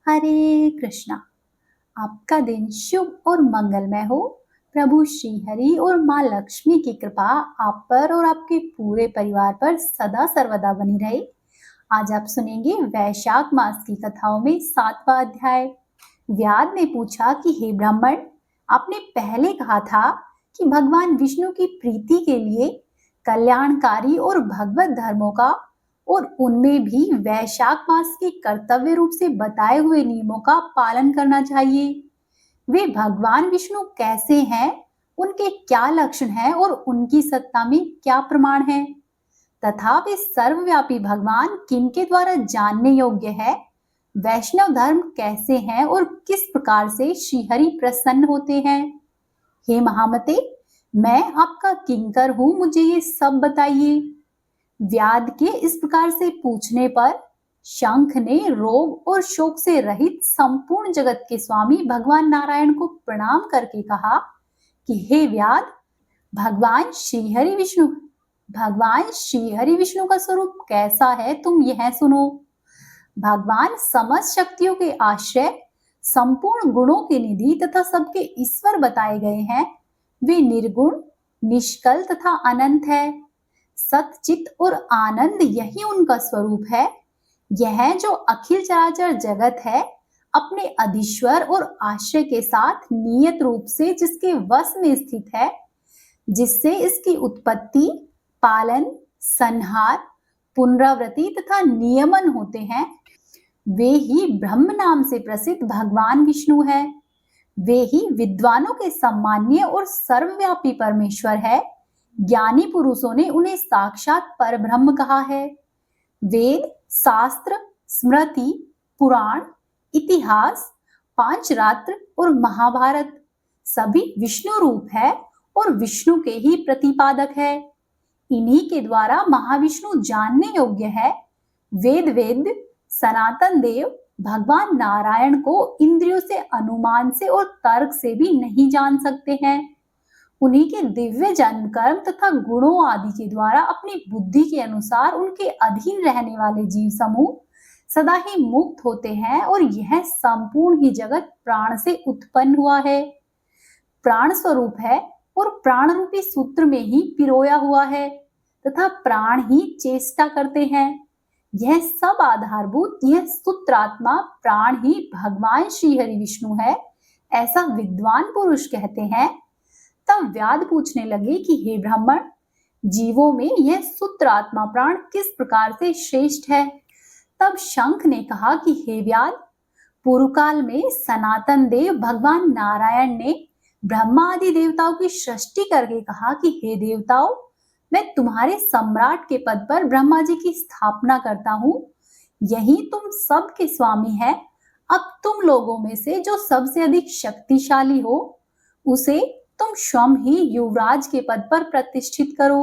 हरे कृष्णा। आपका दिन शुभ और मंगलमय हो। प्रभु श्री हरि और माँ लक्ष्मी की कृपा आप पर और आपके पूरे परिवार पर सदा सर्वदा बनी रहे। आज आप सुनेंगे वैशाख मास की कथाओं में 7वां अध्याय। व्याध ने पूछा कि हे ब्राह्मण, आपने पहले कहा था कि भगवान विष्णु की प्रीति के लिए कल्याणकारी और भगवत धर्मों का और उनमें भी वैशाख मास के कर्तव्य रूप से बताए हुए नियमों का पालन करना चाहिए। वे भगवान विष्णु कैसे हैं, उनके क्या लक्षण हैं और उनकी सत्ता में क्या प्रमाण है, तथा वे सर्वव्यापी भगवान किनके द्वारा जानने योग्य है। वैष्णव धर्म कैसे हैं और किस प्रकार से श्रीहरि प्रसन्न होते हैं। हे महामते, मैं आपका किंकर हूँ, मुझे ये सब बताइए। व्याध के इस प्रकार से पूछने पर शंख ने रोग और शोक से रहित संपूर्ण जगत के स्वामी भगवान नारायण को प्रणाम करके कहा कि हे व्याध, भगवान श्रीहरि विष्णु का स्वरूप कैसा है, तुम यह सुनो। भगवान समस्त शक्तियों के आश्रय, संपूर्ण गुणों के निधि तथा सबके ईश्वर बताए गए हैं। वे निर्गुण, निष्कल तथा अनंत है। सतचित और आनंद यही उनका स्वरूप है। यह जो अखिल चराचर जगत है, अपने अधीश्वर और आश्रय के साथ नियत रूप से जिसके वश में स्थित है, जिससे इसकी उत्पत्ति, पालन, संहार, पुनरावृत्ति तथा नियमन होते हैं, वे ही ब्रह्म नाम से प्रसिद्ध भगवान विष्णु है। वे ही विद्वानों के सम्माननीय और सर्वव्यापी परमेश्वर है। ज्ञानी पुरुषों ने उन्हें साक्षात परब्रह्म कहा है। वेद, शास्त्र, स्मृति, पुराण, इतिहास, पांचरात्र और महाभारत सभी विष्णु रूप है और विष्णु के ही प्रतिपादक है। इन्हीं के द्वारा महाविष्णु जानने योग्य है। वेद सनातन देव भगवान नारायण को इंद्रियों से, अनुमान से और तर्क से भी नहीं जान सकते हैं। उन्हीं के दिव्य जन्म कर्म तथा गुणों आदि के द्वारा अपनी बुद्धि के अनुसार उनके अधीन रहने वाले जीव समूह सदा ही मुक्त होते हैं और यह संपूर्ण ही जगत प्राण से उत्पन्न हुआ है, प्राण स्वरूप है और प्राण रूपी सूत्र में ही पिरोया हुआ है तथा प्राण ही चेष्टा करते हैं। यह सब आधारभूत, यह सूत्रात्मा प्राण ही भगवान श्री हरि विष्णु है, ऐसा विद्वान पुरुष कहते हैं। तब व्याध पूछने लगे कि हे ब्राह्मण, जीवों में यह सूत्रात्मा प्राण किस प्रकार से श्रेष्ठ है। तब शंख ने कहा कि हे व्याध, पूर्व काल में सनातन देव भगवान नारायण ने ब्रह्मा आदि देवताओं की सृष्टि करके कहा कि हे देवताओं, मैं तुम्हारे सम्राट के पद पर ब्रह्मा जी की स्थापना करता हूँ। यही तुम सब के स्वामी है। अब तुम लोगों में से जो सबसे अधिक शक्तिशाली हो, उसे तुम स्वयं ही युवराज के पद पर प्रतिष्ठित करो।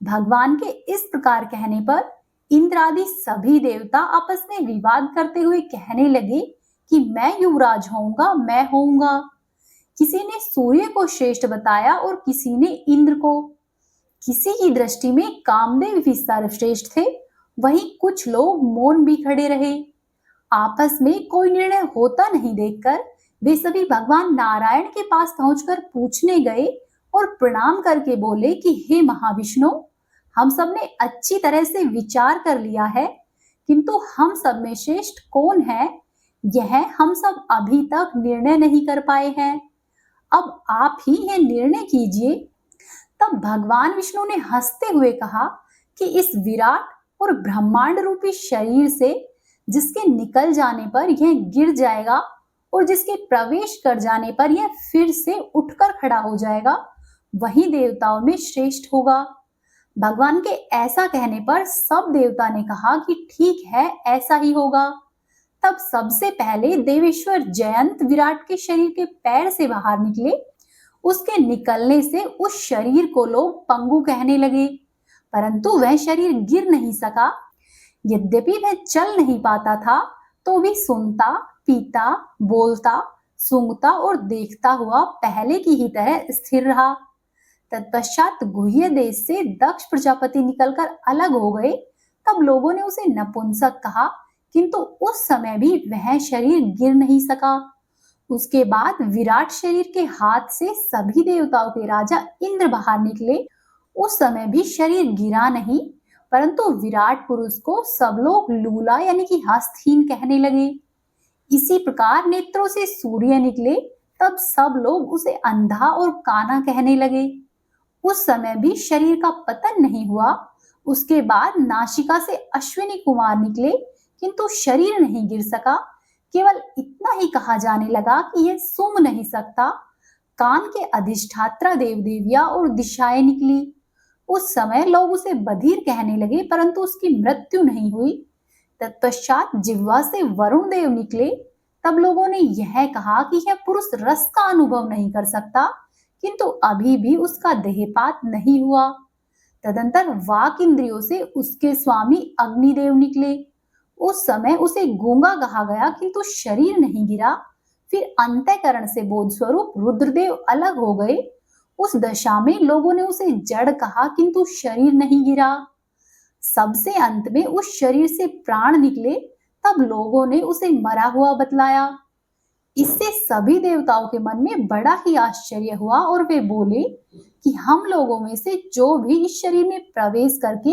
भगवान के इस प्रकार कहने पर इंद्र आदि सभी देवता आपस में विवाद करते हुए कहने लगे कि मैं युवराज होऊंगा, मैं होऊंगा। किसी ने सूर्य को श्रेष्ठ बताया और किसी ने इंद्र को। किसी की दृष्टि में कामदेव भी सर्वश्रेष्ठ थे, वहीं कुछ लोग मौन भी खड़े रहे। आपस में कोई निर्णय होता नहीं देखकर वे सभी भगवान नारायण के पास पहुंचकर पूछने गए और प्रणाम करके बोले कि हे महाविष्णु, हम सब ने अच्छी तरह से विचार कर लिया है, किंतु हम सब में श्रेष्ठ कौन है, यह हम सब अभी तक निर्णय नहीं कर पाए हैं। अब आप ही यह निर्णय कीजिए। तब भगवान विष्णु ने हंसते हुए कहा कि इस विराट और ब्रह्मांड रूपी शरीर से जिसके निकल जाने पर यह गिर जाएगा और जिसके प्रवेश कर जाने पर यह फिर से उठकर खड़ा हो जाएगा, वही देवताओं में श्रेष्ठ होगा। भगवान के ऐसा कहने पर सब देवता ने कहा कि ठीक है, ऐसा ही होगा। तब सबसे पहले देवेश्वर जयंत विराट के शरीर के पैर से बाहर निकले। उसके निकलने से उस शरीर को लोग पंगु कहने लगे, परंतु वह शरीर गिर नहीं सका। यद्यपि वह चल नहीं पाता था, तो भी सुनता, पीता, बोलता, सूंघता और देखता हुआ पहले की ही तरह स्थिर रहा। तत्पश्चात गुह्य देश से दक्ष प्रजापति निकलकर अलग हो गए। तब लोगों ने उसे नपुंसक कहा, किंतु उस समय भी वह शरीर गिर नहीं सका। उसके बाद विराट शरीर के हाथ से सभी देवताओं के राजा इंद्र बाहर निकले। उस समय भी शरीर गिरा नहीं, परंतु विराट पुरुष को सब लोग लूला यानी कि हस्तहीन कहने लगे। इसी प्रकार नेत्रों से सूर्य निकले, तब सब लोग उसे अंधा और काना कहने लगे। उस समय भी शरीर का पतन नहीं हुआ। उसके बाद नासिका से अश्विनी कुमार निकले, किंतु शरीर नहीं गिर सका। केवल इतना ही कहा जाने लगा कि यह सूंघ नहीं सकता। कान के अधिष्ठात्रा देव देवियां और दिशाएं निकली। उस समय लोग उसे बधिर कहने लगे, परंतु उसकी मृत्यु नहीं हुई। तत्पश्चात जिह्वा से वरुण देव निकले। तब लोगों ने यह कहा कि यह पुरुष रस का अनुभव नहीं कर सकता, किंतु अभी भी उसका देहपात नहीं हुआ। तदंतर वाक इंद्रियों से उसके स्वामी अग्निदेव निकले। उस समय उसे गूंगा कहा गया, किंतु शरीर नहीं गिरा। फिर अंतःकरण से बोध स्वरूप रुद्रदेव अलग हो गए। उस दशा में लोगों ने उसे जड़ कहा, किंतु शरीर नहीं गिरा। सबसे अंत में उस शरीर से प्राण निकले। तब लोगों ने उसे मरा हुआ बतलाया। इससे सभी देवताओं के मन में बड़ा ही आश्चर्य हुआ और वे बोले कि हम लोगों में से जो भी इस शरीर में प्रवेश करके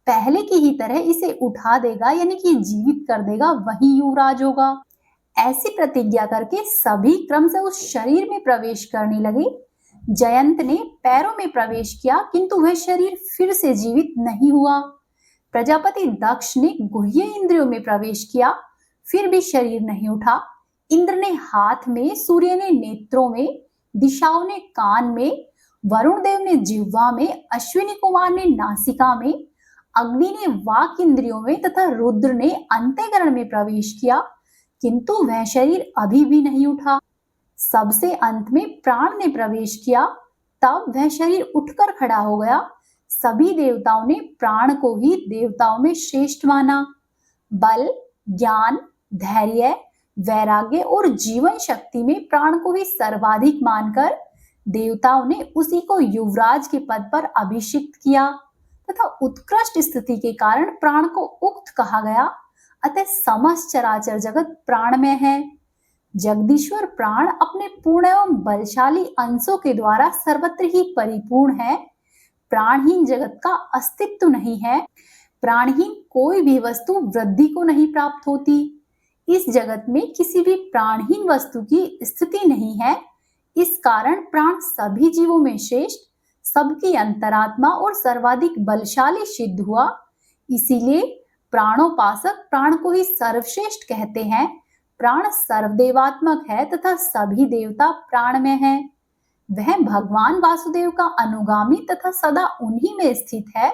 पहले की ही तरह इसे उठा देगा यानी कि जीवित कर देगा, वही युवराज होगा। ऐसी प्रतिज्ञा करके सभी क्रम से उस शरीर में प्रवेश करने लगे। जयंत ने पैरों में प्रवेश किया, किंतु वह शरीर फिर से जीवित नहीं हुआ। प्रजापति दक्ष ने गुह्य इंद्रियों में प्रवेश किया, फिर भी शरीर नहीं उठा। इंद्र ने हाथ में, सूर्य ने नेत्रों में, दिशाओं ने कान में, वरुण देव ने जिह्वा में, अश्विनी कुमार ने नासिका में, अग्नि ने वाक इंद्रियों में तथा रुद्र ने अंतःकरण में प्रवेश किया, किंतु वह शरीर अभी भी नहीं उठा। सबसे अंत में प्राण ने प्रवेश किया, तब वह शरीर उठकर खड़ा हो गया। सभी देवताओं ने प्राण को ही देवताओं में श्रेष्ठ माना। बल, ज्ञान, धैर्य, वैराग्य और जीवन शक्ति में प्राण को ही सर्वाधिक मानकर देवताओं ने उसी को युवराज के पद पर अभिषिक्त किया तथा उत्कृष्ट स्थिति के कारण प्राण को उक्त कहा गया। अतः समस्त चराचर जगत प्राणमय है। जगदीश्वर प्राण अपने पूर्ण एवं बलशाली अंशों के द्वारा सर्वत्र ही परिपूर्ण है। प्राणहीन जगत का अस्तित्व नहीं है। प्राणहीन कोई भी वस्तु वृद्धि को नहीं प्राप्त होती। इस जगत में किसी भी प्राणहीन वस्तु की स्थिति नहीं है। इस कारण प्राण सभी जीवों में श्रेष्ठ, सबकी अंतरात्मा और सर्वाधिक बलशाली सिद्ध हुआ। इसीलिए प्राणोपासक प्राण को ही सर्वश्रेष्ठ कहते हैं। प्राण सर्वदेवात्मक है तथा सभी देवता प्राण में हैं। वह भगवान वासुदेव का अनुगामी तथा सदा उन्हीं में स्थित है।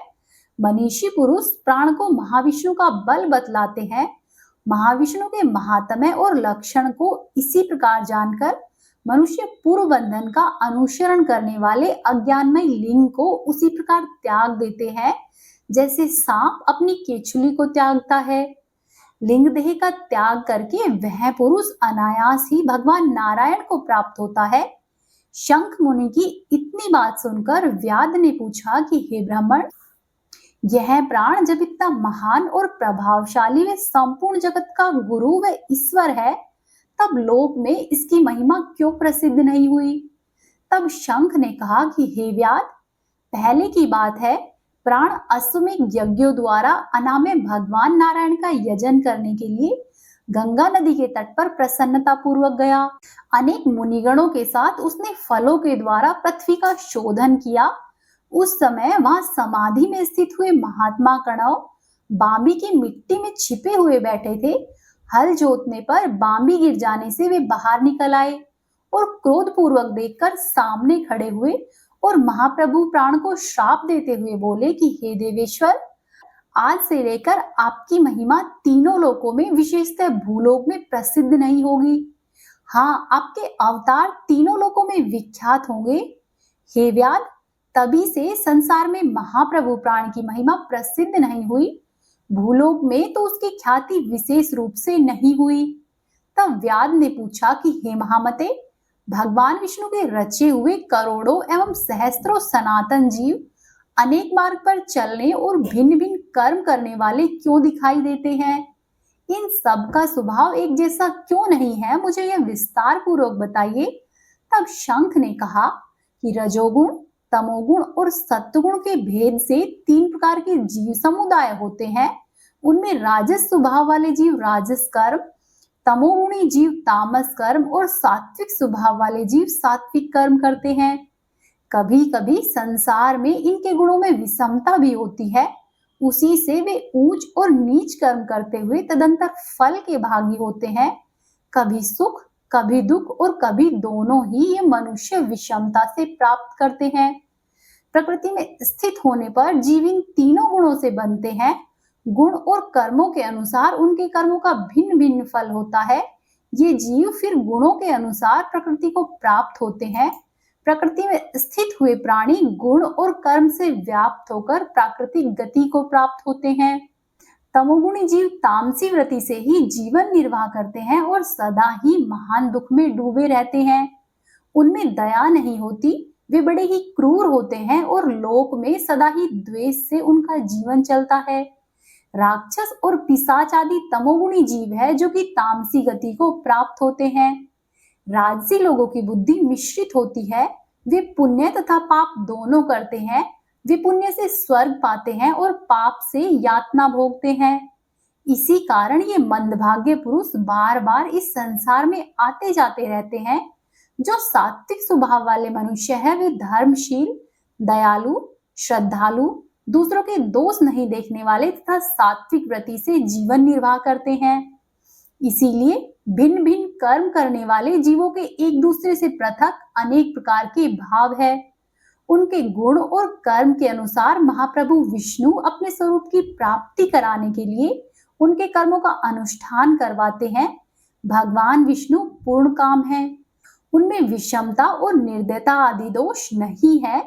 मनीषी पुरुष प्राण को महाविष्णु का बल बतलाते हैं। महाविष्णु के महात्म्य और लक्षण को इसी प्रकार जानकर मनुष्य पूर्व बंधन का अनुसरण करने वाले अज्ञानमय लिंग को उसी प्रकार त्याग देते हैं, जैसे सांप अपनी केचुली को त्यागता है। लिंग देह का त्याग करके वह पुरुष अनायास ही भगवान नारायण को प्राप्त होता है। शंख मुनि की इतनी बात सुनकर व्याध ने पूछा कि हे ब्राह्मण, यह प्राण जब इतना महान और प्रभावशाली व संपूर्ण जगत का गुरु व ईश्वर है, तब लोक में इसकी महिमा क्यों प्रसिद्ध नहीं हुई? तब शंख ने कहा कि हे व्याध, पहले की बात है, प्राण अश्वमेध यज्ञों द्वारा अनामय भगवान नारायण का यजन करने के लिए गंगा नदी के तट पर प्रसन्नता पूर्वक गया। अनेक मुनिगणों के साथ उसने फलों के द्वारा पृथ्वी का शोधन किया। उस समय वहां समाधि में स्थित हुए महात्मा कणव बांबी की मिट्टी में छिपे हुए बैठे थे। हल जोतने पर बांबी गिर जाने से वे बाहर निकल आए और क्रोध पूर्वक देखकर सामने खड़े हुए और महाप्रभु प्राण को श्राप देते हुए बोले कि हे देवेश्वर, आज से लेकर आपकी महिमा तीनों लोकों में विशेषतः भूलोक में प्रसिद्ध नहीं होगी। हाँ, आपके अवतार तीनों लोकों में विख्यात होंगे। हे व्याध, तभी से संसार में महाप्रभु प्राण की महिमा प्रसिद्ध नहीं हुई। भूलोक में तो उसकी ख्याति विशेष रूप से नहीं हुई। तब व्याध ने पूछा कि हे महामते, भगवान विष्णु के रचे हुए करोड़ों एवं सहस्त्रों सनातन जीव अनेक मार्ग पर चलने और भिन्न भिन्न कर्म करने वाले क्यों दिखाई देते हैं? इन सब का स्वभाव एक जैसा क्यों नहीं है, मुझे यह विस्तार पूर्वक बताइए। तब शंख ने कहा कि रजोगुण, तमोगुण और सत्वगुण के भेद से तीन प्रकार के जीव समुदाय होते हैं। उनमें राजस स्वभाव वाले जीव राजस कर्म, तमोगुणी जीव तामस कर्म और सात्विक स्वभाव वाले जीव सात्विक कर्म करते हैं। कभी कभी संसार में इनके गुणों में विषमता भी होती है। उसी से वे ऊंच और नीच कर्म करते हुए तदंतर फल के भागी होते हैं। कभी सुख, कभी दुख और कभी दोनों ही ये मनुष्य विषमता से प्राप्त करते हैं। प्रकृति में स्थित होने पर जीव इन तीनों गुणों से बनते हैं। गुण और कर्मों के अनुसार उनके कर्मों का भिन्न भिन्न फल होता है। ये जीव फिर गुणों के अनुसार प्रकृति को प्राप्त होते हैं। प्रकृति में स्थित हुए प्राणी गुण और कर्म से व्याप्त होकर प्राकृतिक गति को प्राप्त होते हैं। तमोगुणी जीव तामसी वृत्ति से ही जीवन निर्वाह करते हैं और सदा ही महान दुख में डूबे रहते हैं। उनमें दया नहीं होती, वे बड़े ही क्रूर होते हैं और लोक में सदा ही द्वेष से उनका जीवन चलता है। राक्षस और पिशाच आदि तमोगुणी जीव है जो कि तामसी गति को प्राप्त होते हैं। राजसी लोगों की बुद्धि मिश्रित होती है। वे पुण्य तथा पाप दोनों करते हैं। वे पुण्य से स्वर्ग पाते हैं और पाप से यातना भोगते हैं। इसी कारण ये मंदभाग्य पुरुष बार बार इस संसार में आते जाते रहते हैं। जो सात्विक स्वभाव वाले मनुष्य है वे धर्मशील, दयालु, श्रद्धालु, दूसरों के दोष नहीं देखने वाले तथा सात्विक वृत्ति से जीवन निर्वाह करते हैं। इसीलिए भिन्न भिन्न कर्म करने वाले जीवों के एक दूसरे से पृथक अनेक प्रकार के भाव है। उनके गुण और कर्म के अनुसार महाप्रभु विष्णु अपने स्वरूप की प्राप्ति कराने के लिए उनके कर्मों का अनुष्ठान करवाते हैं। भगवान विष्णु पूर्ण काम है। उनमें विषमता और निर्दयता आदि दोष नहीं है।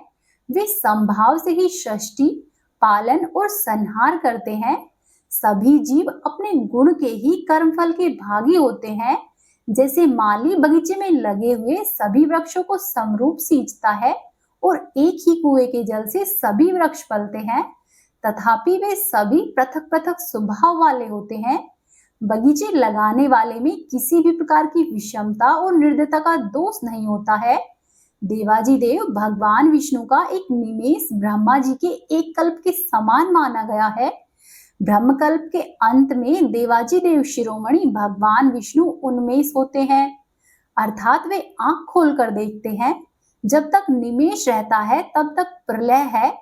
वे संभाव से ही सृष्टि, पालन और संहार करते हैं। सभी जीव अपने गुण के ही कर्मफल के भागी होते हैं। जैसे माली बगीचे में लगे हुए सभी वृक्षों को समरूप सींचता है और एक ही कुएं के जल से सभी वृक्ष फलते हैं, तथापि वे सभी पृथक पृथक स्वभाव वाले होते हैं। बगीचे लगाने वाले में किसी भी प्रकार की विषमता और निर्दयता का दोष नहीं होता है। देवाजी देव भगवान विष्णु का एक निमेष ब्रह्मा जी के एक कल्प के समान माना गया है। ब्रह्मकल्प के अंत में देवाजी देव शिरोमणि भगवान विष्णु उन्मेष होते हैं, अर्थात वे आंख खोलकर देखते हैं। जब तक निमेष रहता है तब तक प्रलय है।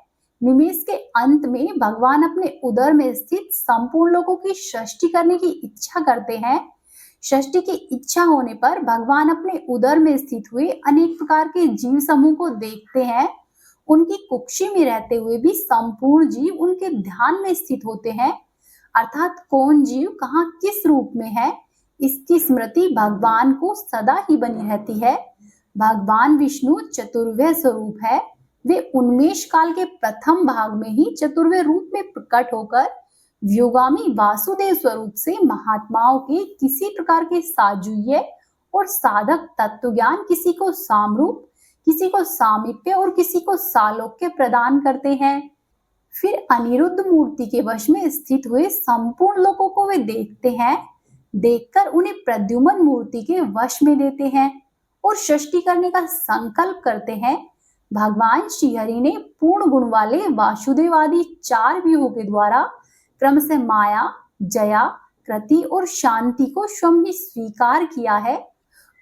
निमेष के अंत में भगवान अपने उदर में स्थित संपूर्ण लोगों की सृष्टि करने की इच्छा करते हैं। सृष्टि की इच्छा होने पर भगवान अपने उदर में स्थित हुए अनेक प्रकार के जीव समूह को देखते हैं। उनकी कुक्षी में रहते हुए भी संपूर्ण जीव उनके ध्यान में स्थित होते हैं, अर्थात कौन जीव कहाँ किस रूप में है, इसकी स्मृति भगवान को सदा ही बनी रहती है। भगवान विष्णु चतुर्वेद स्वरूप है। वे उन्मेष काल के प्रथम भाग में ही चतुर्वेद रूप में प्रकट होकर व्योगामी वासुदेव स्वरूप से महात्माओं के किसी प्रकार के साजुल्य और साधक तत्व ज्ञान, किसी को सामरूप, किसी को सामीप्य और किसी को सालोक्य प्रदान करते हैं। फिर अनिरुद्ध मूर्ति के वश में स्थित हुए संपूर्ण लोगों को वे देखते हैं। देखकर उन्हें प्रद्युम्न मूर्ति के वश में देते हैं और सृष्टि करने का संकल्प करते हैं। भगवान श्रीहरि ने पूर्ण गुण वाले वासुदेव आदि चार व्यूहों के द्वारा क्रमशः माया, जया, कृति और शांति को स्वयं ही स्वीकार किया है।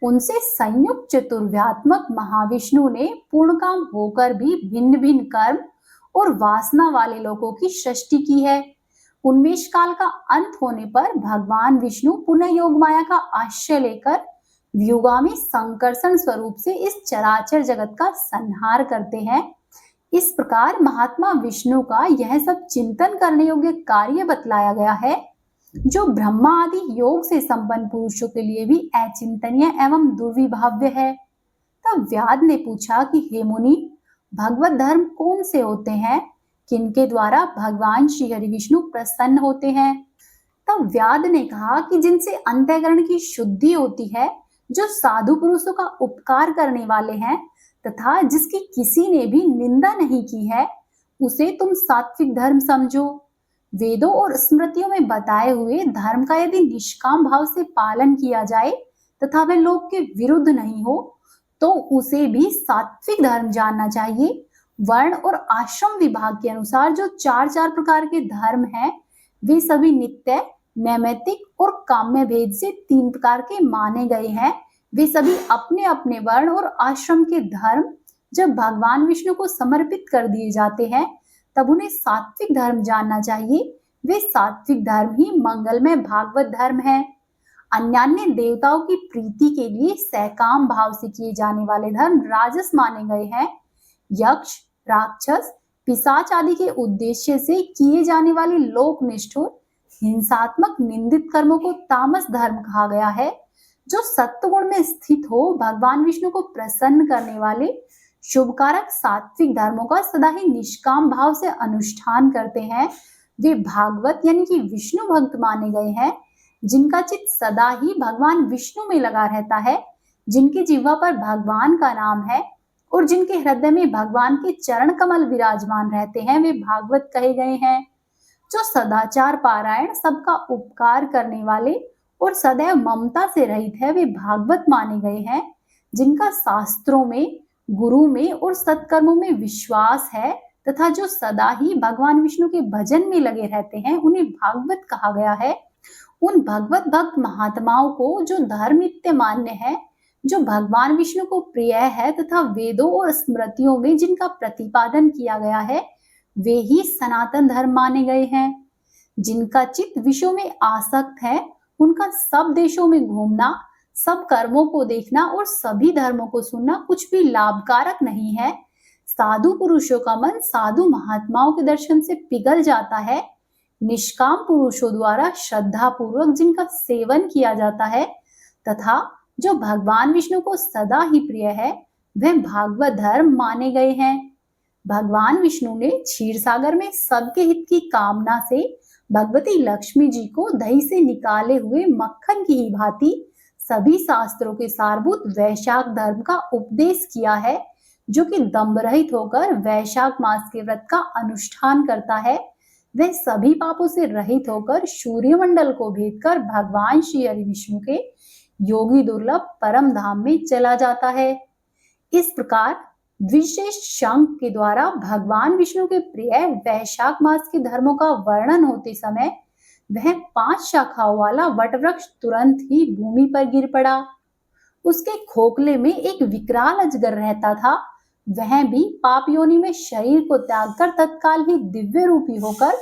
उनसे संयुक्त चतुर्व्यात्मक महाविष्णु ने पूर्ण काम होकर भी भिन्न भिन्न कर्म और वासना वाले लोगों की सृष्टि की है। उन्मेष काल का अंत होने पर भगवान विष्णु पुनः योग माया का आश्रय लेकर व्योगामी संकर्षण स्वरूप से इस चराचर जगत का संहार करते हैं। इस प्रकार महात्मा विष्णु का यह सब चिंतन करने योग्य कार्य बतलाया गया है, जो ब्रह्मा आदि योग से संपन्न पुरुषों के लिए भी अचिंतनीय एवं दुर्विभाव्य है। तब व्याध ने पूछा कि हे मुनि, भगवत धर्म कौन से होते हैं, किनके द्वारा भगवान श्री हरि विष्णु प्रसन्न होते हैं? तब व्याध ने कहा कि जिनसे अंतःकरण की शुद्धि होती है, जो साधु पुरुषों का उपकार करने वाले हैं तथा जिसकी किसी ने भी निंदा नहीं की है, उसे तुम सात्विक धर्म समझो। वेदों और स्मृतियों में बताए हुए धर्म का यदि निष्काम भाव से पालन किया जाए तथा वे लोक के विरुद्ध नहीं हो, तो उसे भी सात्विक धर्म जानना चाहिए। वर्ण और आश्रम विभाग के अनुसार जो चार चार प्रकार के धर्म हैं, वे सभी नित्य, नैमित्तिक और काम्य भेद से तीन प्रकार के माने गए हैं। वे सभी अपने अपने वर्ण और आश्रम के धर्म जब भगवान विष्णु को समर्पित कर दिए जाते हैं, तब उन्हें सात्विक धर्म जानना चाहिए। वे सात्विक धर्म ही मंगलमय भागवत धर्म है। अन्यान्य देवताओं की प्रीति के लिए सकाम भाव से किए जाने वाले धर्म राजस माने गए हैं। यक्ष, राक्षस, पिशाच आदि के उद्देश्य से किए जाने वाले लोकनिष्ठुर हिंसात्मक निंदित कर्मों को तामस धर्म कहा गया है। जो सत्वगुण में स्थित हो, भगवान विष्णु को प्रसन्न करने वाले शुभकारक सात्विक धर्मों का सदा ही निष्काम भाव से अनुष्ठान करते हैं, वे भागवत यानी कि विष्णु भक्त माने गए हैं। जिनका चित्त सदा ही भगवान विष्णु में लगा रहता है, जिनकी जिह्वा पर भगवान का नाम है और जिनके हृदय में भगवान के चरण कमल विराजमान रहते हैं, वे भागवत कहे गए हैं। जो सदाचार पारायण, सबका उपकार करने वाले और सदैव ममता से रहित है, वे भागवत माने गए हैं। जिनका शास्त्रों में, गुरु में और सत्कर्मों में विश्वास है तथा जो सदा ही भगवान विष्णु के भजन में लगे रहते हैं, उन्हें भागवत कहा गया है। उन भगवत भक्त महात्माओं को जो धर्म नित्य मान्य है, जो भगवान विष्णु को प्रिय है तथा वेदों और स्मृतियों में जिनका प्रतिपादन किया गया है, वे ही सनातन धर्म माने गए हैं। जिनका चित्त विषयों में आसक्त है, उनका सब देशों में घूमना, सब कर्मों को देखना और सभी धर्मों को सुनना कुछ भी लाभकारक नहीं है। साधु पुरुषों का मन साधु महात्माओं के दर्शन से पिघल जाता है। निष्काम पुरुषों द्वारा श्रद्धा पूर्वक जिनका सेवन किया जाता है तथा जो भगवान विष्णु को सदा ही प्रिय है, वह भागवत धर्म माने गए हैं। भगवान विष्णु ने क्षीर सागर में सबके हित की कामना से भगवती लक्ष्मी जी को दही से निकाले हुए मक्खन की ही भांति सभी शास्त्रों के सारभूत वैशाख धर्म का उपदेश किया है, जो कि दंभ रहित होकर वैशाख मास के व्रत का अनुष्ठान करता है, वह सभी पापों से रहित होकर सूर्यमंडल को भेद कर भगवान श्री हरि विष्णु के योगी दुर्लभ परम धाम में चला जाता है। इस प्रकार विशेष शंख के द्वारा भगवान विष्णु के प्रिय वैशाख मास के धर्मों का वर्णन होते समय वह 5 शाखाओं वाला वटवृक्ष तुरंत ही भूमि पर गिर पड़ा। उसके खोखले में एक विकराल अजगर रहता था। वह भी पाप योनि में शरीर को त्याग कर तत्काल ही दिव्य रूपी होकर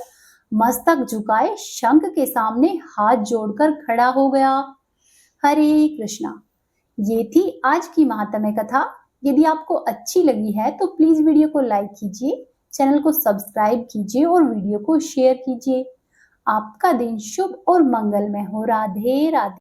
मस्तक झुकाए शंख के सामने हाथ जोड़कर खड़ा हो गया। हरे कृष्णा। ये थी आज की महात्म्य कथा। यदि आपको अच्छी लगी है तो प्लीज वीडियो को लाइक कीजिए, चैनल को सब्सक्राइब कीजिए और वीडियो को शेयर कीजिए। आपका दिन शुभ और मंगलमय हो। राधे राधे।